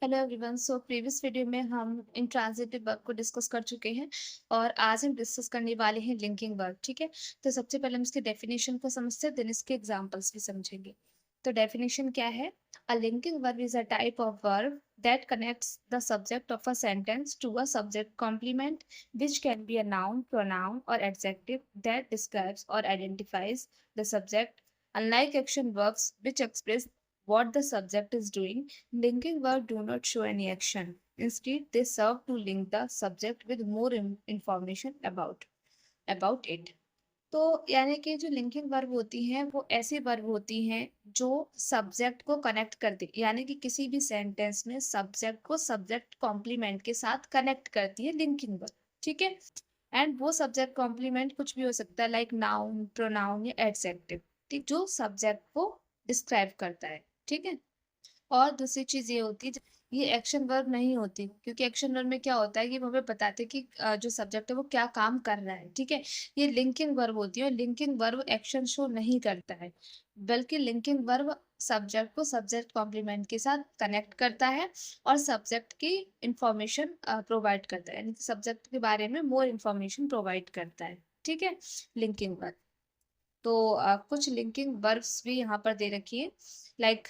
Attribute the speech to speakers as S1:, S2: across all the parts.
S1: Hello everyone. So previous video में हम intransitive verb को डिस्कस कर चुके हैं और आज हम डिस्कस करने वाले हैं लिंकिंग वर्ब। ठीक है, तो सबसे पहले हम इसके डेफिनेशन को समझते हैं, देन इसके एग्जांपल्स भी समझेंगे। तो डेफिनेशन क्या है? A linking verb is a type of verb that connects the subject of a sentence to a subject complement which can be a noun, pronoun or adjective that describes or identifies the subject. Unlike action verbs which express what the subject is doing, linking verbs do not show any action. Instead, they serve to link the subject with more information about it. तो यानी कि जो linking verb होती हैं वो ऐसी verb होती हैं जो सब्जेक्ट को कनेक्ट करती, यानी कि किसी भी सेंटेंस में सब्जेक्ट को सब्जेक्ट कॉम्प्लीमेंट के साथ कनेक्ट करती है लिंकिंग वर्ब। ठीक है, एंड वो सब्जेक्ट कॉम्प्लीमेंट कुछ भी हो सकता है, लाइक नाउन, प्रोनाउन या एडजेक्टिव, ठीक, जो सब्जेक्ट को डिस्क्राइब करता है। ठीक है, और दूसरी चीज ये होती है, ये एक्शन वर्ब नहीं होती, क्योंकि एक्शन वर्ब में क्या होता है कि वो हमें बताते हैं कि जो सब्जेक्ट है वो क्या काम कर रहा है। ठीक है, ये लिंकिंग वर्ब होती है और लिंकिंग वर्ब एक्शन शो नहीं करता है, बल्कि लिंकिंग वर्ब सब्जेक्ट को सब्जेक्ट कॉम्प्लीमेंट के साथ कनेक्ट करता है और सब्जेक्ट की इंफॉर्मेशन प्रोवाइड करता है, यानी कि सब्जेक्ट के बारे में मोर इंफॉर्मेशन प्रोवाइड करता है। ठीक है, लिंकिंग वर्ब। तो कुछ लिंकिंग वर्ब्स भी यहाँ पर दे रखी है, like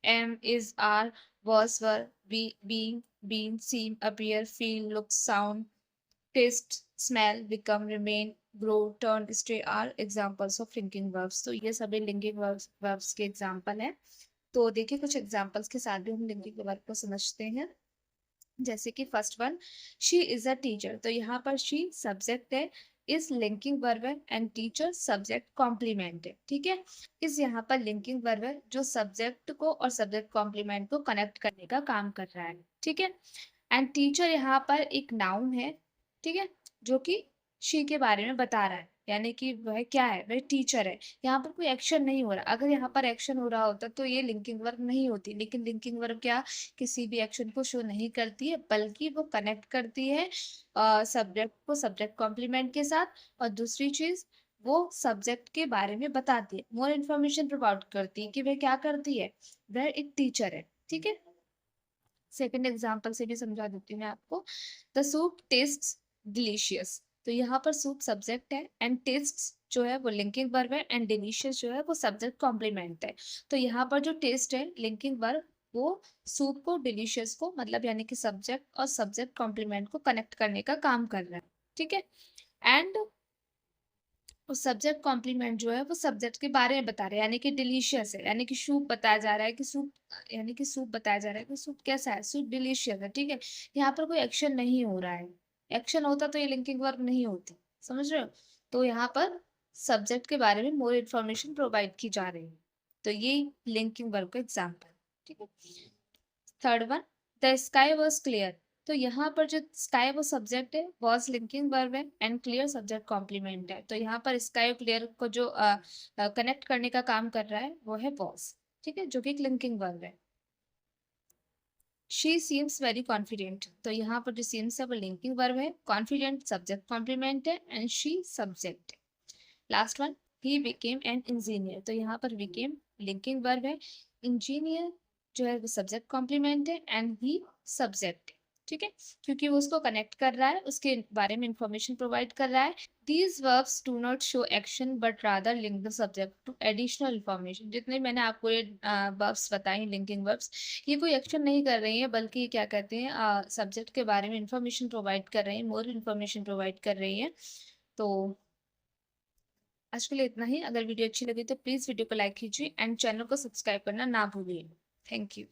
S1: am, is, are, was, were, be, being, been, seem, appear, feel, look, sound, taste, smell, become, remain, grow, turn, stay are examples of linking verbs। तो ये सभी linking verbs के example हैं। तो देखिए कुछ examples के साथ भी हम linking verb को समझते हैं। जैसे कि first one, she is a teacher. तो यहाँ पर शी सब्जेक्ट है, इस लिंकिंग वर्ब है, एंड टीचर सब्जेक्ट कॉम्प्लीमेंट है। ठीक है, इस यहाँ पर लिंकिंग वर्ब है जो सब्जेक्ट को और सब्जेक्ट कॉम्प्लीमेंट को कनेक्ट करने का काम कर रहा है। ठीक है, एंड टीचर यहाँ पर एक नाउन है, ठीक है, जो कि शी के बारे में बता रहा है, यानी कि वह क्या है, वह टीचर है। यहाँ पर कोई एक्शन नहीं हो रहा, अगर यहाँ पर एक्शन हो रहा होता तो ये लिंकिंग वर्ब नहीं होती, लेकिन लिंकिंग वर्ब क्या, किसी भी एक्शन को शो नहीं करती है, बल्कि वो कनेक्ट करती है सब्जेक्ट को सब्जेक्ट कॉम्प्लीमेंट के साथ। और दूसरी चीज, वो सब्जेक्ट के बारे में बताती है, मोर इन्फॉर्मेशन प्रोवाइड करती है कि वह क्या करती है, वह एक टीचर है। ठीक है, सेकंड एग्जांपल से भी समझा देती हूँ मैं आपको। The soup tests delicious. तो यहाँ पर सूप सब्जेक्ट है एंड टेस्ट जो है वो लिंकिंग वर्ब है, एंड डिलीशियस जो है वो सब्जेक्ट कॉम्प्लीमेंट है। तो यहाँ पर जो टेस्ट है लिंकिंग वर्ब, वो सूप को डिलीशियस को, मतलब यानी कि सब्जेक्ट और सब्जेक्ट कॉम्प्लीमेंट को कनेक्ट करने का काम कर रहा है। ठीक है, एंड और सब्जेक्ट कॉम्प्लीमेंट जो है वो सब्जेक्ट के बारे में बता रहे हैं, यानी कि डिलीशियस है, यानी कि सूप बताया जा रहा है कि सूप, यानी कि सूप बताया जा रहा है कि सूप कैसा है, सूप डिलीशियस है। ठीक है, यहाँ पर कोई एक्शन नहीं हो रहा है, एक्शन होता तो ये लिंकिंग वर्ब नहीं होती, समझ रहे हो? तो यहाँ पर सब्जेक्ट के बारे में मोर इन्फॉर्मेशन प्रोवाइड की जा रही है, तो ये लिंकिंग वर्ब का एग्जाम्पल। ठीक है, third one, the sky was clear. तो यहाँ पर जो स्काई वो सब्जेक्ट है, वॉज लिंकिंग वर्ब है, एंड क्लियर सब्जेक्ट कॉम्प्लीमेंट है। तो यहाँ पर स्काई क्लियर को जो कनेक्ट करने का काम कर रहा है वो है वॉज। ठीक है, जो कि एक लिंकिंग वर्ब है। She seems very confident. तो यहाँ पर जो सीम्स है वो लिंकिंग वर्ब है, कॉन्फिडेंट सब्जेक्ट कॉम्प्लीमेंट है, एंड शी सब्जेक्ट है। Last one, he became an engineer. तो यहाँ पर बिकेम लिंकिंग वर्ब है, इंजीनियर जो है वो सब्जेक्ट कॉम्प्लीमेंट है, एंड ही सब्जेक्ट है। ठीक है, क्योंकि वो उसको कनेक्ट कर रहा है, उसके बारे में इंफॉर्मेशन प्रोवाइड कर रहा है। These verbs do not show action but rather link the subject to additional information. जितने मैंने आपको ये वर्ब्स बताई, लिंकिंग वर्ब्स, ये कोई एक्शन नहीं कर रही है, बल्कि क्या कहते हैं, सब्जेक्ट के बारे में इंफॉर्मेशन प्रोवाइड कर रहे हैं, मोर इन्फॉर्मेशन प्रोवाइड कर रही है। तो आज के लिए इतना ही। अगर वीडियो अच्छी लगी तो प्लीज़ वीडियो को लाइक कीजिए एंड चैनल को सब्सक्राइब करना ना भूलिए। Thank you.